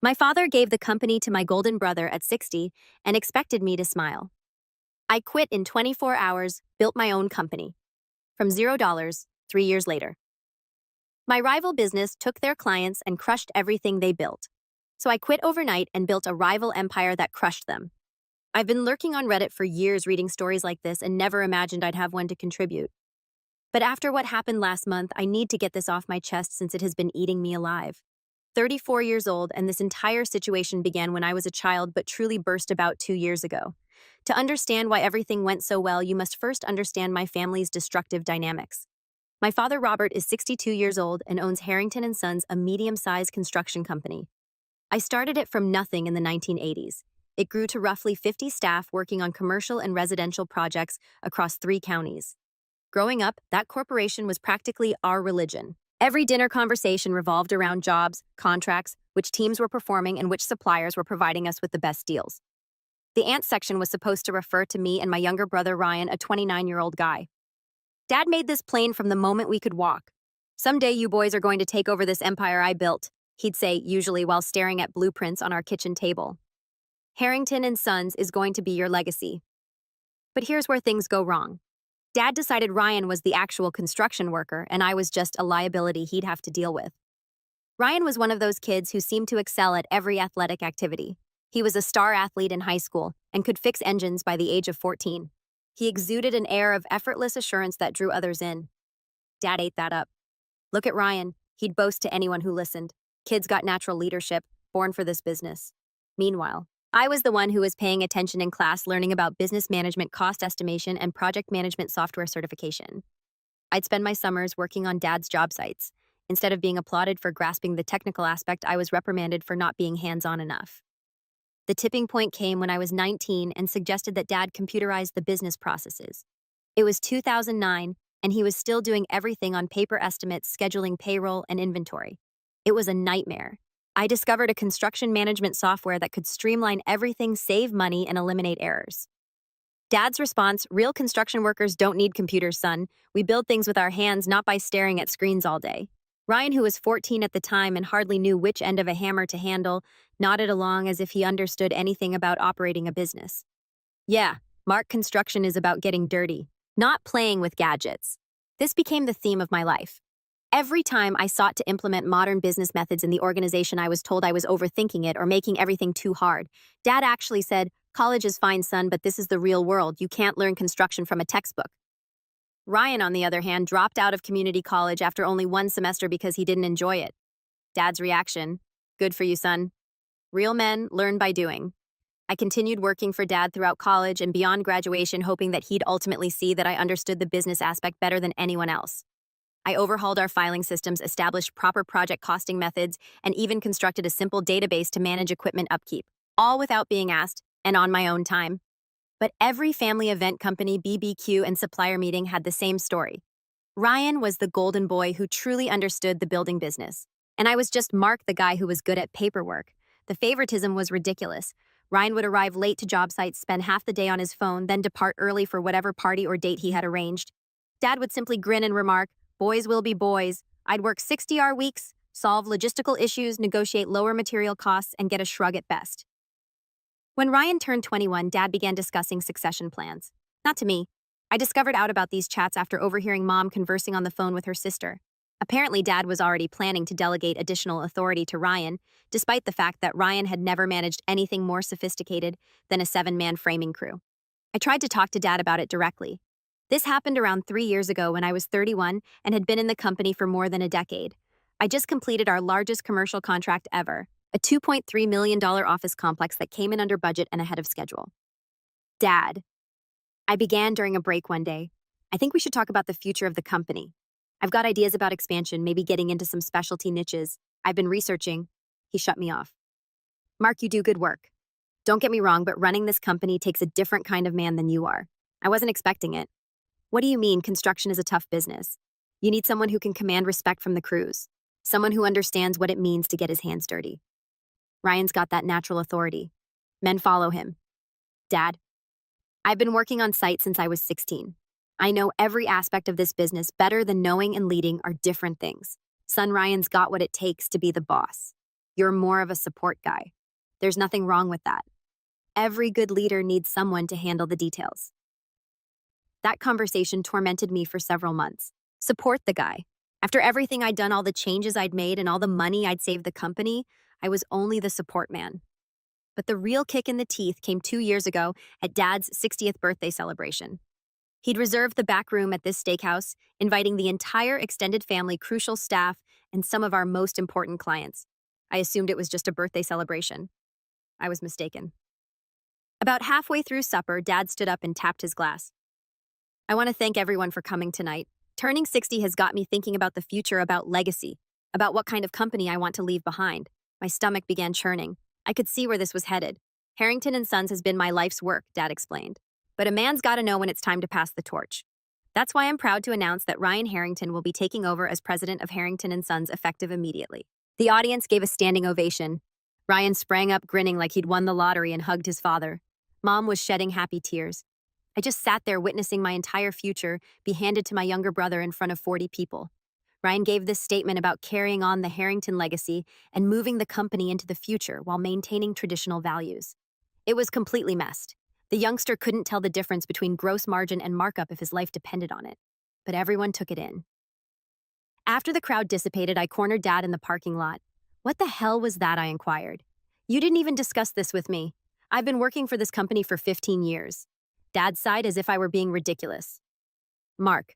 My father gave the company to my golden brother at 60 and expected me to smile. I quit in 24 hours, built my own company. From $0, 3 years later. My rival business took their clients and crushed everything they built. So I quit overnight and built a rival empire that crushed them. I've been lurking on Reddit for years reading stories like this and never imagined I'd have one to contribute. But after what happened last month, I need to get this off my chest since it has been eating me alive. 34 years old, and this entire situation began when I was a child but truly burst about 2 years ago. To understand why everything went so well, you must first understand my family's destructive dynamics. My father, Robert, is 62 years old and owns Harrington and Sons, a medium-sized construction company. I started it from nothing in the 1980s. It grew to roughly 50 staff working on commercial and residential projects across 3 counties. Growing up, that corporation was practically our religion. Every dinner conversation revolved around jobs, contracts, which teams were performing, and which suppliers were providing us with the best deals. The ant section was supposed to refer to me and my younger brother Ryan, a 29-year-old guy. Dad made this plain from the moment we could walk. "Someday you boys are going to take over this empire I built," he'd say, usually while staring at blueprints on our kitchen table. "Harrington and Sons is going to be your legacy." But here's where things go wrong. Dad decided Ryan was the actual construction worker and I was just a liability he'd have to deal with. Ryan was one of those kids who seemed to excel at every athletic activity. He was a star athlete in high school and could fix engines by the age of 14. He exuded an air of effortless assurance that drew others in. Dad ate that up. "Look at Ryan," he'd boast to anyone who listened. "Kid's got natural leadership, born for this business." Meanwhile, I was the one who was paying attention in class, learning about business management, cost estimation, and project management software certification. I'd spend my summers working on Dad's job sites. Instead of being applauded for grasping the technical aspect, I was reprimanded for not being hands-on enough. The tipping point came when I was 19 and suggested that Dad computerize the business processes. It was 2009, and he was still doing everything on paper estimates, scheduling payroll, and inventory. It was a nightmare. I discovered a construction management software that could streamline everything, save money, and eliminate errors. Dad's response: "Real construction workers don't need computers, son. We build things with our hands, not by staring at screens all day." Ryan, who was 14 at the time and hardly knew which end of a hammer to handle, nodded along as if he understood anything about operating a business. "Yeah, Mark, construction is about getting dirty, not playing with gadgets." This became the theme of my life. Every time I sought to implement modern business methods in the organization, I was told I was overthinking it or making everything too hard. Dad actually said, "College is fine, son, but this is the real world. You can't learn construction from a textbook." Ryan, on the other hand, dropped out of community college after only 1 semester because he didn't enjoy it. Dad's reaction: "Good for you, son. Real men learn by doing." I continued working for Dad throughout college and beyond graduation, hoping that he'd ultimately see that I understood the business aspect better than anyone else. I overhauled our filing systems, established proper project costing methods, and even constructed a simple database to manage equipment upkeep, all without being asked and on my own time. But every family event, company, BBQ, and supplier meeting had the same story. Ryan was the golden boy who truly understood the building business, and I was just Mark, the guy who was good at paperwork. The favoritism was ridiculous. Ryan would arrive late to job sites, spend half the day on his phone, then depart early for whatever party or date he had arranged. Dad would simply grin and remark, "Boys will be boys." I'd work 60-hour weeks, solve logistical issues, negotiate lower material costs, and get a shrug at best. When Ryan turned 21, Dad began discussing succession plans. Not to me. I discovered out about these chats after overhearing Mom conversing on the phone with her sister. Apparently, Dad was already planning to delegate additional authority to Ryan, despite the fact that Ryan had never managed anything more sophisticated than a 7-man framing crew. I tried to talk to Dad about it directly. This happened around 3 years ago when I was 31 and had been in the company for more than a decade. I just completed our largest commercial contract ever, a $2.3 million office complex that came in under budget and ahead of schedule. "Dad," I began during a break one day, "I think we should talk about the future of the company. I've got ideas about expansion, maybe getting into some specialty niches. I've been researching." He shut me off. "Mark, you do good work. Don't get me wrong, but running this company takes a different kind of man than you are." I wasn't expecting it. "What do you mean construction is a tough business? You need someone who can command respect from the crews, someone who understands what it means to get his hands dirty. Ryan's got that natural authority. Men follow him." "Dad, I've been working on site since I was 16. I know every aspect of this business better than knowing and leading are different things. Son, Ryan's got what it takes to be the boss. You're more of a support guy. There's nothing wrong with that. Every good leader needs someone to handle the details. That conversation tormented me for several months. Support the guy. After everything I'd done, all the changes I'd made, and all the money I'd saved the company, I was only the support man. But the real kick in the teeth came 2 years ago at Dad's 60th birthday celebration. He'd reserved the back room at this steakhouse, inviting the entire extended family, crucial staff, and some of our most important clients. I assumed it was just a birthday celebration. I was mistaken. About halfway through supper, Dad stood up and tapped his glass. I want to thank everyone for coming tonight. Turning 60 has got me thinking about the future, about legacy, about what kind of company I want to leave behind. My stomach began churning. I could see where this was headed. Harrington & Sons has been my life's work, Dad explained. But a man's got to know when it's time to pass the torch. That's why I'm proud to announce that Ryan Harrington will be taking over as president of Harrington & Sons effective immediately. The audience gave a standing ovation. Ryan sprang up grinning like he'd won the lottery and hugged his father. Mom was shedding happy tears. I just sat there witnessing my entire future be handed to my younger brother in front of 40 people. Ryan gave this statement about carrying on the Harrington legacy and moving the company into the future while maintaining traditional values. It was completely messed. The youngster couldn't tell the difference between gross margin and markup if his life depended on it. But everyone took it in. After the crowd dissipated, I cornered Dad in the parking lot. What the hell was that? I inquired. You didn't even discuss this with me. I've been working for this company for 15 years. Dad sighed as if I were being ridiculous. Mark,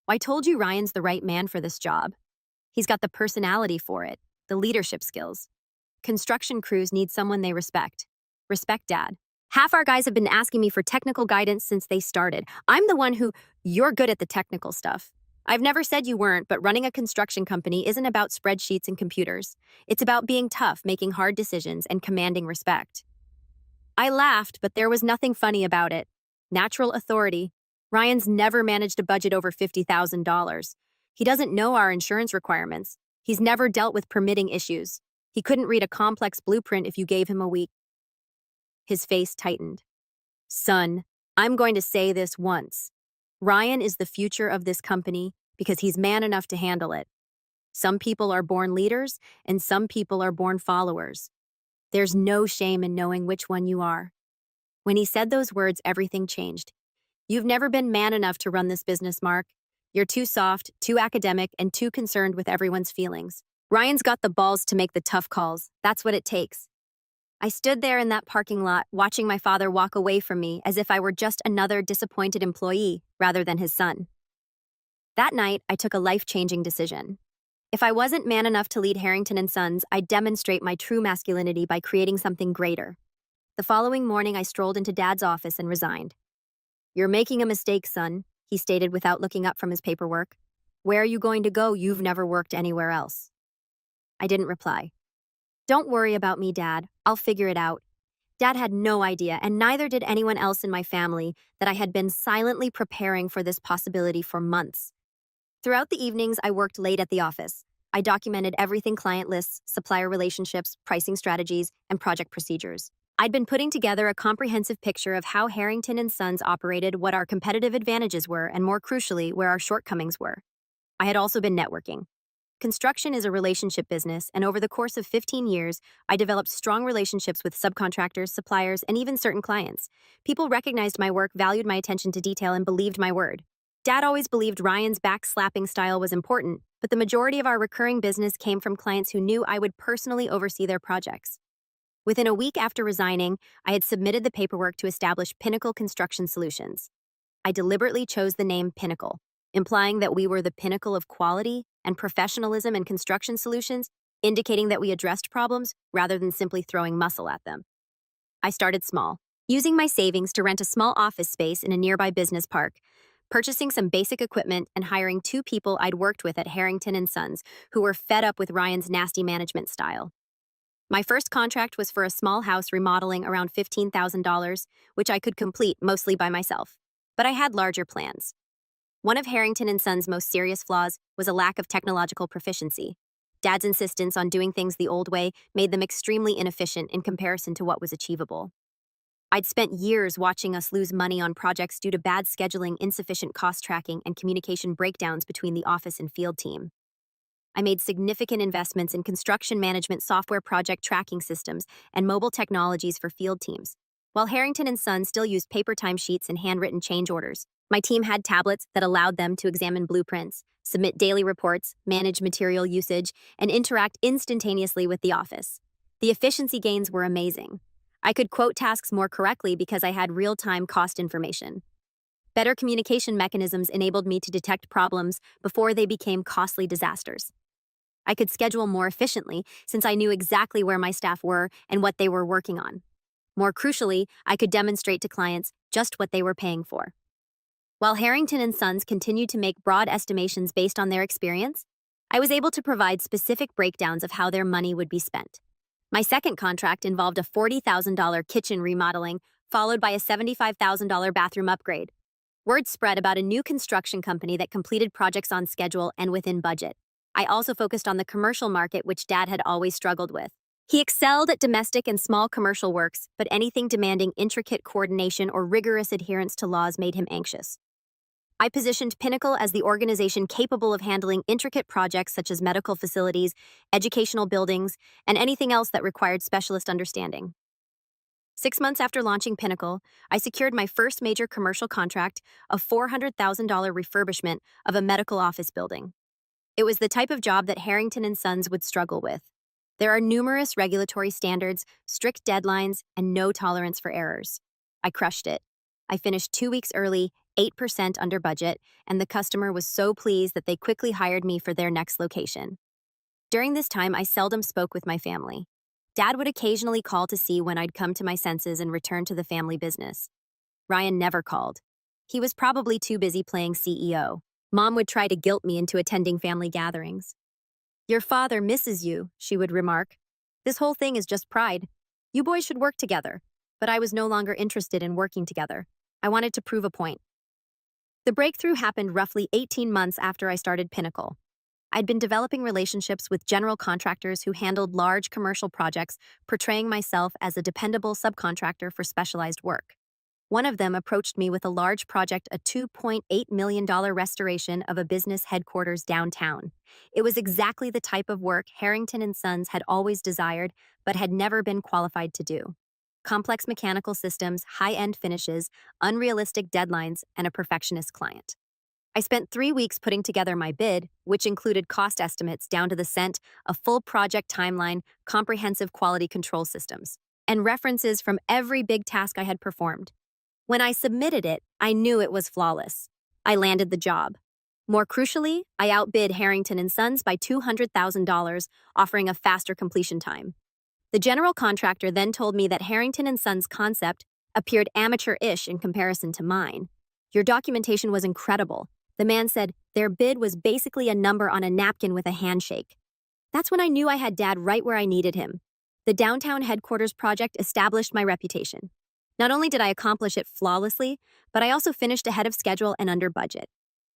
I told you Ryan's the right man for this job. He's got the personality for it, the leadership skills. Construction crews need someone they respect. Respect Dad. Half our guys have been asking me for technical guidance since they started. I'm the one you're good at the technical stuff. I've never said you weren't, but running a construction company isn't about spreadsheets and computers. It's about being tough, making hard decisions, and commanding respect. I laughed, but there was nothing funny about it. Natural authority. Ryan's never managed a budget over $50,000. He doesn't know our insurance requirements. He's never dealt with permitting issues. He couldn't read a complex blueprint if you gave him a week. His face tightened. Son, I'm going to say this once. Ryan is the future of this company because he's man enough to handle it. Some people are born leaders and some people are born followers. There's no shame in knowing which one you are. When he said those words, everything changed. You've never been man enough to run this business, Mark. You're too soft, too academic, and too concerned with everyone's feelings. Ryan's got the balls to make the tough calls. That's what it takes. I stood there in that parking lot, watching my father walk away from me as if I were just another disappointed employee rather than his son. That night, I took a life-changing decision. If I wasn't man enough to lead Harrington & Sons, I'd demonstrate my true masculinity by creating something greater. The following morning, I strolled into Dad's office and resigned. You're making a mistake, son, he stated without looking up from his paperwork. Where are you going to go? You've never worked anywhere else. I didn't reply. Don't worry about me, Dad. I'll figure it out. Dad had no idea, and neither did anyone else in my family, that I had been silently preparing for this possibility for months. Throughout the evenings, I worked late at the office. I documented everything: client lists, supplier relationships, pricing strategies, and project procedures. I'd been putting together a comprehensive picture of how Harrington & Sons operated, what our competitive advantages were, and more crucially, where our shortcomings were. I had also been networking. Construction is a relationship business, and over the course of 15 years, I developed strong relationships with subcontractors, suppliers, and even certain clients. People recognized my work, valued my attention to detail, and believed my word. Dad always believed Ryan's backslapping style was important, but the majority of our recurring business came from clients who knew I would personally oversee their projects. Within a week after resigning, I had submitted the paperwork to establish Pinnacle Construction Solutions. I deliberately chose the name Pinnacle, implying that we were the pinnacle of quality and professionalism in construction solutions, indicating that we addressed problems rather than simply throwing muscle at them. I started small, using my savings to rent a small office space in a nearby business park, purchasing some basic equipment, and hiring 2 people I'd worked with at Harrington & Sons who were fed up with Ryan's nasty management style. My first contract was for a small house remodeling around $15,000, which I could complete mostly by myself. But I had larger plans. One of Harrington & Sons' most serious flaws was a lack of technological proficiency. Dad's insistence on doing things the old way made them extremely inefficient in comparison to what was achievable. I'd spent years watching us lose money on projects due to bad scheduling, insufficient cost tracking, and communication breakdowns between the office and field team. I made significant investments in construction management software project tracking systems and mobile technologies for field teams. While Harrington and Sons still used paper timesheets and handwritten change orders, my team had tablets that allowed them to examine blueprints, submit daily reports, manage material usage, and interact instantaneously with the office. The efficiency gains were amazing. I could quote tasks more correctly because I had real-time cost information. Better communication mechanisms enabled me to detect problems before they became costly disasters. I could schedule more efficiently since I knew exactly where my staff were and what they were working on. More crucially, I could demonstrate to clients just what they were paying for. While Harrington and Sons continued to make broad estimations based on their experience, I was able to provide specific breakdowns of how their money would be spent. My second contract involved a $40,000 kitchen remodeling, followed by a $75,000 bathroom upgrade. Word spread about a new construction company that completed projects on schedule and within budget. I also focused on the commercial market, which Dad had always struggled with. He excelled at domestic and small commercial works, but anything demanding intricate coordination or rigorous adherence to laws made him anxious. I positioned Pinnacle as the organization capable of handling intricate projects such as medical facilities, educational buildings, and anything else that required specialist understanding. 6 months after launching Pinnacle, I secured my first major commercial contract, a $400,000 refurbishment of a medical office building. It was the type of job that Harrington and Sons would struggle with. There are numerous regulatory standards, strict deadlines, and no tolerance for errors. I crushed it. I finished 2 weeks early, 8% under budget, and the customer was so pleased that they quickly hired me for their next location. During this time, I seldom spoke with my family. Dad would occasionally call to see when I'd come to my senses and return to the family business. Ryan never called. He was probably too busy playing CEO. Mom would try to guilt me into attending family gatherings. "Your father misses you," she would remark. "This whole thing is just pride. You boys should work together." But I was no longer interested in working together. I wanted to prove a point. The breakthrough happened roughly 18 months after I started Pinnacle. I'd been developing relationships with general contractors who handled large commercial projects, portraying myself as a dependable subcontractor for specialized work. One of them approached me with a large project, a $2.8 million restoration of a business headquarters downtown. It was exactly the type of work Harrington and Sons had always desired, but had never been qualified to do. Complex mechanical systems, high-end finishes, unrealistic deadlines, and a perfectionist client. I spent 3 weeks putting together my bid, which included cost estimates down to the cent, a full project timeline, comprehensive quality control systems, and references from every big task I had performed. When I submitted it, I knew it was flawless. I landed the job. More crucially, I outbid Harrington and Sons by $200,000, offering a faster completion time. The general contractor then told me that Harrington and Sons' concept appeared amateur-ish in comparison to mine. "Your documentation was incredible." The man said their bid was basically a number on a napkin with a handshake. That's when I knew I had Dad right where I needed him. The downtown headquarters project established my reputation. Not only did I accomplish it flawlessly, but I also finished ahead of schedule and under budget.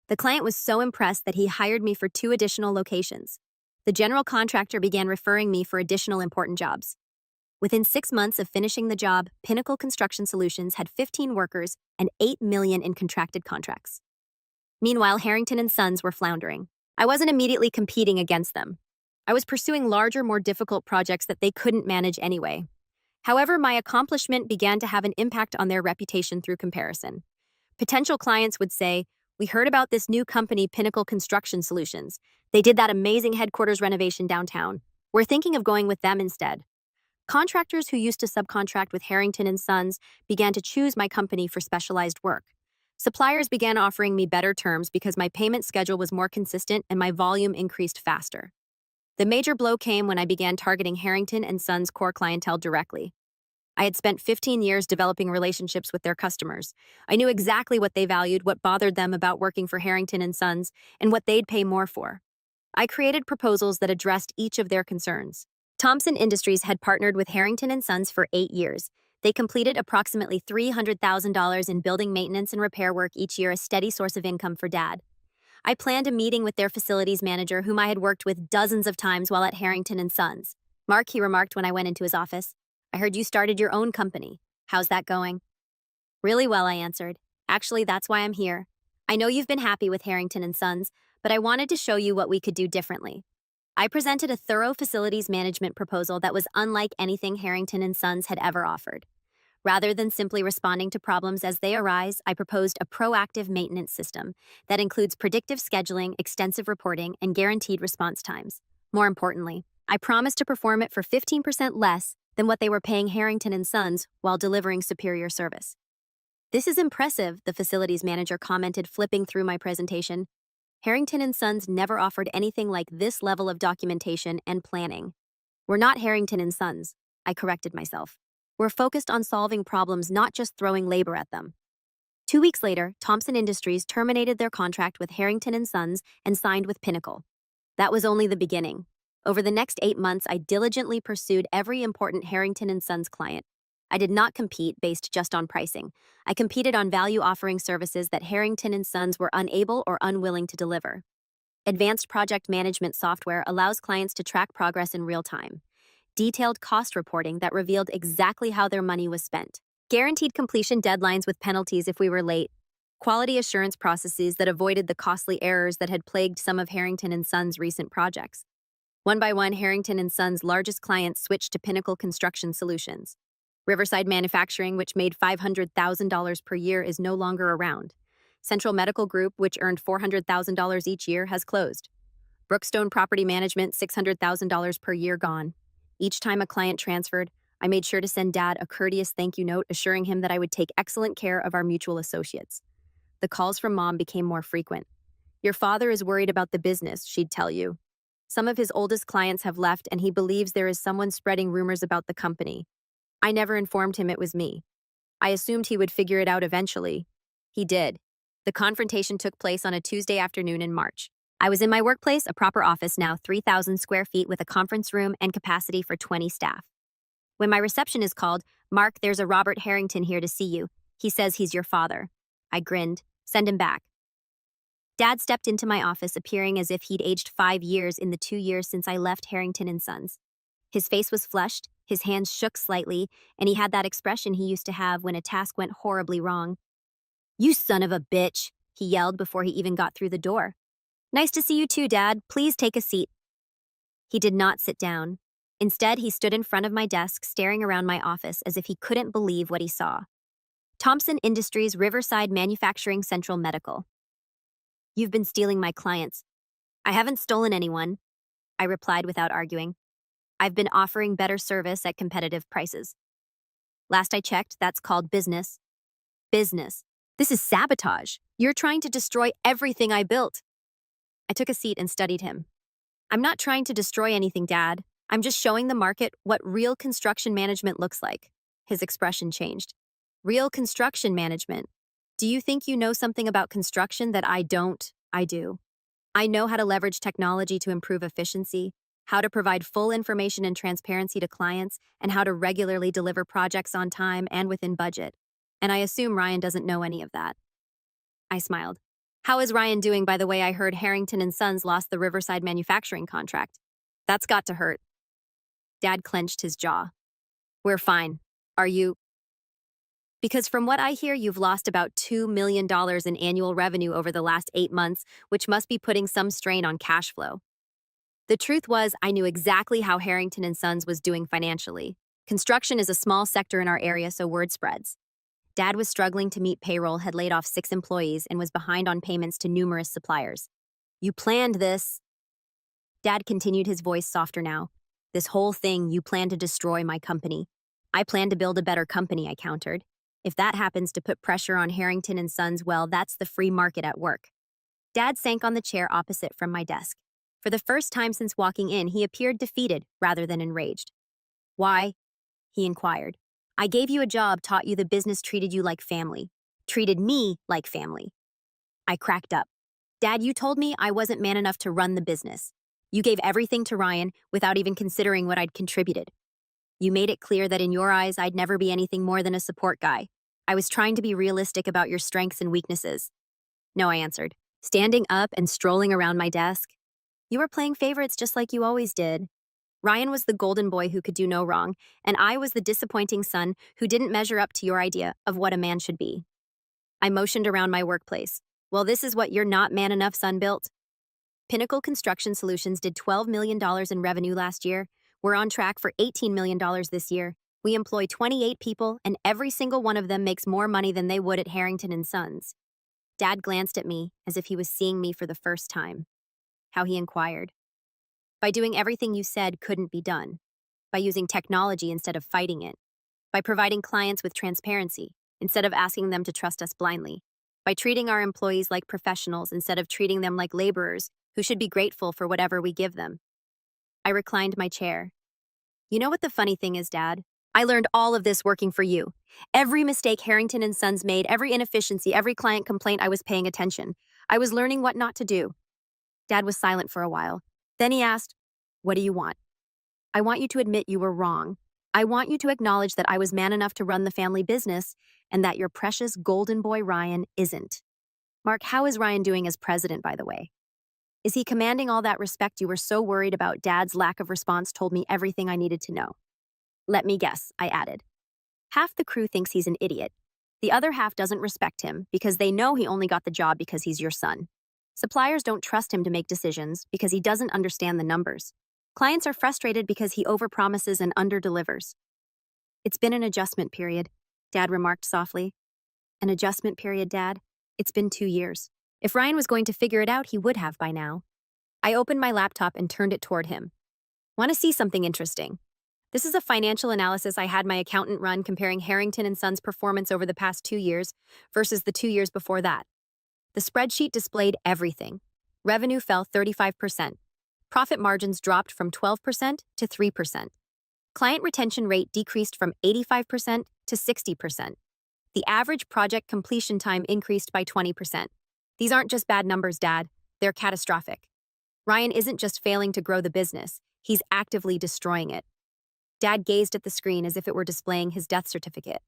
The client was so impressed that he hired me for 2 additional locations. The general contractor began referring me for additional important jobs. Within 6 months of finishing the job, Pinnacle Construction Solutions had 15 workers and $8 million in contracted contracts. Meanwhile, Harrington and Sons were floundering. I wasn't immediately competing against them. I was pursuing larger, more difficult projects that they couldn't manage anyway. However, my accomplishment began to have an impact on their reputation through comparison. Potential clients would say, "We heard about this new company, Pinnacle Construction Solutions. They did that amazing headquarters renovation downtown. We're thinking of going with them instead." Contractors who used to subcontract with Harrington and Sons began to choose my company for specialized work. Suppliers began offering me better terms because my payment schedule was more consistent and my volume increased faster. The major blow came when I began targeting Harrington and Sons' core clientele directly. I had spent 15 years developing relationships with their customers. I knew exactly what they valued, what bothered them about working for Harrington and Sons, and what they'd pay more for. I created proposals that addressed each of their concerns. Thompson Industries had partnered with Harrington and Sons for 8 years. They completed approximately $300,000 in building maintenance and repair work each year, a steady source of income for Dad. I planned a meeting with their facilities manager, whom I had worked with dozens of times while at Harrington and Sons. "Mark," he remarked when I went into his office, "I heard you started your own company. How's that going?" "Really well," I answered. "Actually, that's why I'm here. I know you've been happy with Harrington and Sons, but I wanted to show you what we could do differently. I presented a thorough facilities management proposal that was unlike anything Harrington and Sons had ever offered. Rather than simply responding to problems as they arise, I proposed a proactive maintenance system that includes predictive scheduling, extensive reporting, and guaranteed response times. More importantly, I promised to perform it for 15% less than what they were paying Harrington and Sons while delivering superior service. "This is impressive," the facilities manager commented, flipping through my presentation. "Harrington and Sons never offered anything like this level of documentation and planning." "We're not Harrington and Sons," I corrected myself. "We're focused on solving problems, not just throwing labor at them." 2 weeks later, Thompson Industries terminated their contract with Harrington and Sons and signed with Pinnacle. That was only the beginning. Over the next 8 months, I diligently pursued every important Harrington and Sons client. I did not compete based just on pricing. I competed on value, offering services that Harrington and Sons were unable or unwilling to deliver. Advanced project management software allows clients to track progress in real time. Detailed cost reporting that revealed exactly how their money was spent. Guaranteed completion deadlines with penalties if we were late. Quality assurance processes that avoided the costly errors that had plagued some of Harrington and Sons' recent projects. One by one, Harrington and Sons' largest clients switched to Pinnacle Construction Solutions. Riverside Manufacturing, which made $500,000 per year, is no longer around. Central Medical Group, which earned $400,000 each year, has closed. Brookstone Property Management, $600,000 per year, gone. Each time a client transferred, I made sure to send Dad a courteous thank you note assuring him that I would take excellent care of our mutual associates. The calls from Mom became more frequent. "Your father is worried about the business," she'd tell you. "Some of his oldest clients have left, and he believes there is someone spreading rumors about the company." I never informed him it was me. I assumed he would figure it out eventually. He did. The confrontation took place on a Tuesday afternoon in March. I was in my workplace, a proper office now 3,000 square feet with a conference room and capacity for 20 staff. When my receptionist called, "Mark, there's a Robert Harrington here to see you. He says he's your father." I grinned. "Send him back." Dad stepped into my office, appearing as if he'd aged 5 years in the 2 years since I left Harrington and Sons. His face was flushed, his hands shook slightly, and he had that expression he used to have when a task went horribly wrong. "You son of a bitch," he yelled before he even got through the door. "Nice to see you too, Dad. Please take a seat." He did not sit down. Instead, he stood in front of my desk, staring around my office as if he couldn't believe what he saw. "Thompson Industries, Riverside Manufacturing, Central Medical." "You've been stealing my clients." "I haven't stolen anyone," I replied without arguing. "I've been offering better service at competitive prices." "Last I checked, that's called business." "Business? This is sabotage. You're trying to destroy everything I built." I took a seat and studied him. "I'm not trying to destroy anything, Dad. I'm just showing the market what real construction management looks like." His expression changed. "Real construction management? Do you think you know something about construction that I don't?" "I do. I know how to leverage technology to improve efficiency, how to provide full information and transparency to clients, and how to regularly deliver projects on time and within budget. And I assume Ryan doesn't know any of that." I smiled. "How is Ryan doing, by the way? I heard Harrington and Sons lost the Riverside manufacturing contract. That's got to hurt." Dad clenched his jaw. "We're fine. Are you?" "Because from what I hear, you've lost about $2 million in annual revenue over the last 8 months, which must be putting some strain on cash flow." The truth was, I knew exactly how Harrington and Sons was doing financially. Construction is a small sector in our area, so word spreads. Dad was struggling to meet payroll, had laid off 6 employees, and was behind on payments to numerous suppliers. "You planned this." Dad continued, his voice softer now. "This whole thing, you plan to destroy my company." "I plan to build a better company," I countered. "If that happens to put pressure on Harrington and Sons, well, that's the free market at work." Dad sank on the chair opposite from my desk. For the first time since walking in, he appeared defeated rather than enraged. "Why?" he inquired. "I gave you a job, taught you the business, treated you like family. Treated me like family." I cracked up. "Dad, you told me I wasn't man enough to run the business. You gave everything to Ryan without even considering what I'd contributed. You made it clear that in your eyes, I'd never be anything more than a support guy. I was trying to be realistic about your strengths and weaknesses." "No," I answered, standing up and strolling around my desk. "You were playing favorites just like you always did. Ryan was the golden boy who could do no wrong, and I was the disappointing son who didn't measure up to your idea of what a man should be." I motioned around my workplace. "Well, this is what your not man enough son built." Pinnacle Construction Solutions did $12 million in revenue last year. We're on track for $18 million this year. We employ 28 people, and every single one of them makes more money than they would at Harrington and Sons. Dad glanced at me as if he was seeing me for the first time. How he inquired. By doing everything you said couldn't be done. By using technology instead of fighting it. By providing clients with transparency instead of asking them to trust us blindly. By treating our employees like professionals instead of treating them like laborers who should be grateful for whatever we give them. I reclined my chair. You know what the funny thing is, Dad? I learned all of this working for you. Every mistake Harrington and Sons made, every inefficiency, every client complaint, I was paying attention. I was learning what not to do. Dad was silent for a while. Then he asked, "What do you want?" "I want you to admit you were wrong. I want you to acknowledge that I was man enough to run the family business and that your precious golden boy Ryan isn't." Mark, how is Ryan doing as president, by the way? Is he commanding all that respect you were so worried about? Dad's lack of response told me everything I needed to know. Let me guess, I added. Half the crew thinks he's an idiot. The other half doesn't respect him because they know he only got the job because he's your son. Suppliers don't trust him to make decisions because he doesn't understand the numbers. Clients are frustrated because he overpromises and underdelivers. It's been an adjustment period, Dad remarked softly. An adjustment period, Dad? It's been 2 years. If Ryan was going to figure it out, he would have by now. I opened my laptop and turned it toward him. Want to see something interesting? This is a financial analysis I had my accountant run comparing Harrington and Sons' performance over the past 2 years versus the 2 years before that. The spreadsheet displayed everything. Revenue fell 35%. Profit margins dropped from 12% to 3%. Client retention rate decreased from 85% to 60%. The average project completion time increased by 20%. These aren't just bad numbers, Dad. They're catastrophic. Ryan isn't just failing to grow the business, he's actively destroying it. Dad gazed at the screen as if it were displaying his death certificate.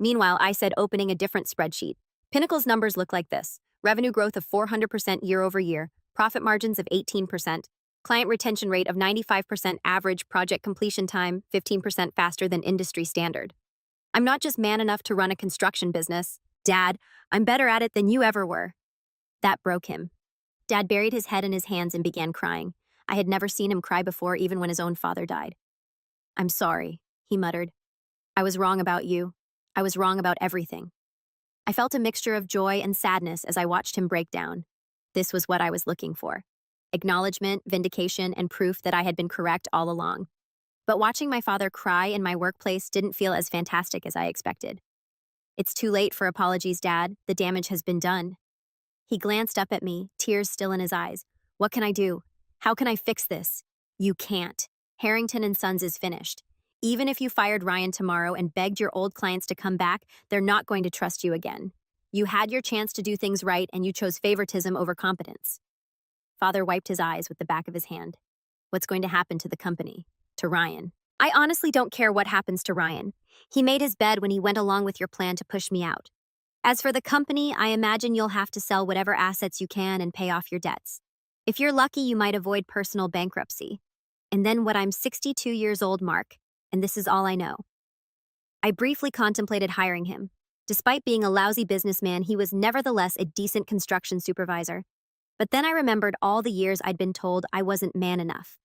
Meanwhile, I said, opening a different spreadsheet. Pinnacle's numbers look like this. Revenue growth of 400% year over year, profit margins of 18%, client retention rate of 95%, average project completion time 15% faster than industry standard. I'm not just man enough to run a construction business. Dad, I'm better at it than you ever were. That broke him. Dad buried his head in his hands and began crying. I had never seen him cry before, even when his own father died. "I'm sorry," he muttered. "I was wrong about you. I was wrong about everything." I felt a mixture of joy and sadness as I watched him break down. This was what I was looking for. Acknowledgement, vindication, and proof that I had been correct all along. But watching my father cry in my workplace didn't feel as fantastic as I expected. "It's too late for apologies, Dad. The damage has been done." He glanced up at me, tears still in his eyes. "What can I do? How can I fix this?" "You can't. Harrington and Sons is finished. Even if you fired Ryan tomorrow and begged your old clients to come back, they're not going to trust you again. You had your chance to do things right and you chose favoritism over competence." Father wiped his eyes with the back of his hand. "What's going to happen to the company? To Ryan?" "I honestly don't care what happens to Ryan. He made his bed when he went along with your plan to push me out. As for the company, I imagine you'll have to sell whatever assets you can and pay off your debts. If you're lucky, you might avoid personal bankruptcy. And then I'm 62 years old, Mark, and this is all I know." I briefly contemplated hiring him. Despite being a lousy businessman, he was nevertheless a decent construction supervisor. But then I remembered all the years I'd been told I wasn't man enough.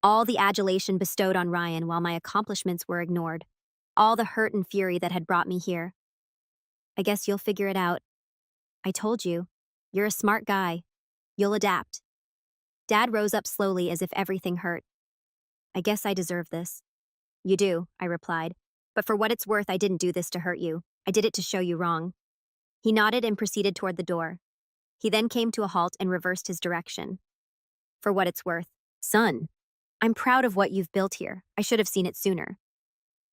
All the adulation bestowed on Ryan while my accomplishments were ignored. All the hurt and fury that had brought me here. "I guess you'll figure it out. I told you. You're a smart guy. You'll adapt." Dad rose up slowly as if everything hurt. "I guess I deserve this." "You do," I replied. "But for what it's worth, I didn't do this to hurt you. I did it to show you wrong." He nodded and proceeded toward the door. He then came to a halt and reversed his direction. "For what it's worth, son, I'm proud of what you've built here. I should have seen it sooner."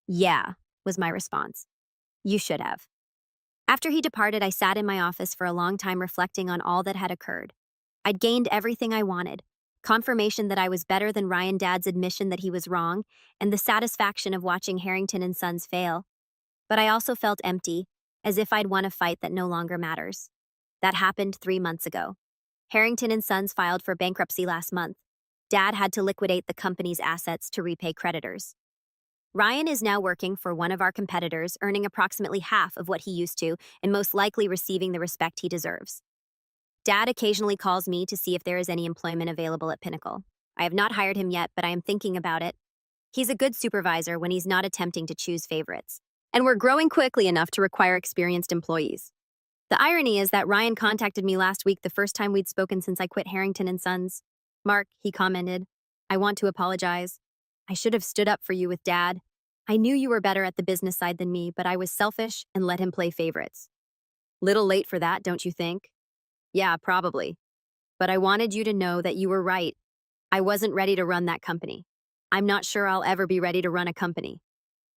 "Yeah," was my response. "You should have." After he departed, I sat in my office for a long time reflecting on all that had occurred. I'd gained everything I wanted. Confirmation that I was better than Ryan, Dad's admission that he was wrong, and the satisfaction of watching Harrington and Sons fail. But I also felt empty, as if I'd won a fight that no longer matters. That happened 3 months ago. Harrington and Sons filed for bankruptcy last month. Dad had to liquidate the company's assets to repay creditors. Ryan is now working for one of our competitors, earning approximately half of what he used to, and most likely receiving the respect he deserves. Dad occasionally calls me to see if there is any employment available at Pinnacle. I have not hired him yet, but I am thinking about it. He's a good supervisor when he's not attempting to choose favorites. And we're growing quickly enough to require experienced employees. The irony is that Ryan contacted me last week, the first time we'd spoken since I quit Harrington and Sons. Mark, he commented, I want to apologize. I should have stood up for you with Dad. I knew you were better at the business side than me, but I was selfish and let him play favorites. Little late for that, don't you think? Yeah, probably. But I wanted you to know that you were right. I wasn't ready to run that company. I'm not sure I'll ever be ready to run a company.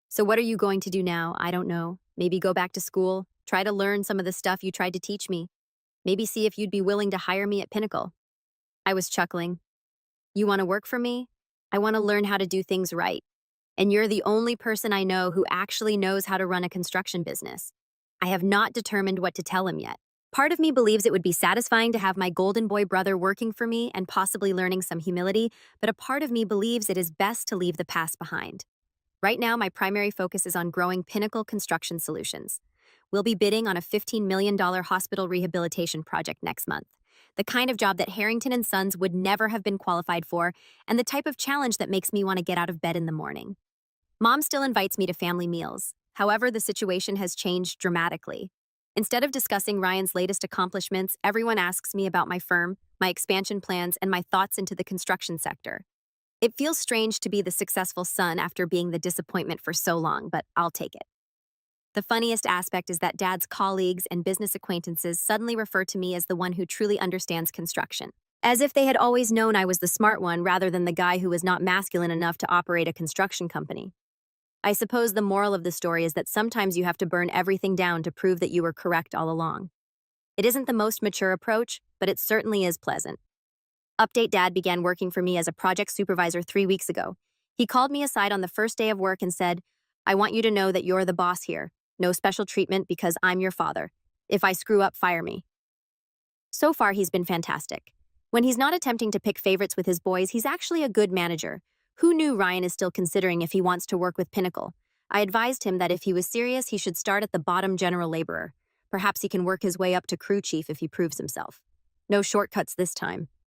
So what are you going to do now? I don't know. Maybe go back to school, try to learn some of the stuff you tried to teach me. Maybe see if you'd be willing to hire me at Pinnacle. I was chuckling. You want to work for me? I want to learn how to do things right. And you're the only person I know who actually knows how to run a construction business. I have not determined what to tell him yet. Part of me believes it would be satisfying to have my golden boy brother working for me and possibly learning some humility, but a part of me believes it is best to leave the past behind. Right now, my primary focus is on growing Pinnacle Construction Solutions. We'll be bidding on a $15 million hospital rehabilitation project next month, the kind of job that Harrington and Sons would never have been qualified for, and the type of challenge that makes me want to get out of bed in the morning. Mom still invites me to family meals. However, the situation has changed dramatically. Instead of discussing Ryan's latest accomplishments, everyone asks me about my firm, my expansion plans, and my thoughts into the construction sector. It feels strange to be the successful son after being the disappointment for so long, but I'll take it. The funniest aspect is that Dad's colleagues and business acquaintances suddenly refer to me as the one who truly understands construction, as if they had always known I was the smart one rather than the guy who was not masculine enough to operate a construction company. I suppose the moral of the story is that sometimes you have to burn everything down to prove that you were correct all along. It isn't the most mature approach, but it certainly is pleasant. Update: Dad began working for me as a project supervisor 3 weeks ago. He called me aside on the first day of work and said, I want you to know that you're the boss here. No special treatment because I'm your father. If I screw up, fire me. So far, he's been fantastic. When he's not attempting to pick favorites with his boys, he's actually a good manager. Who knew Ryan is still considering if he wants to work with Pinnacle? I advised him that if he was serious, he should start at the bottom general laborer. Perhaps he can work his way up to crew chief if he proves himself. No shortcuts this time.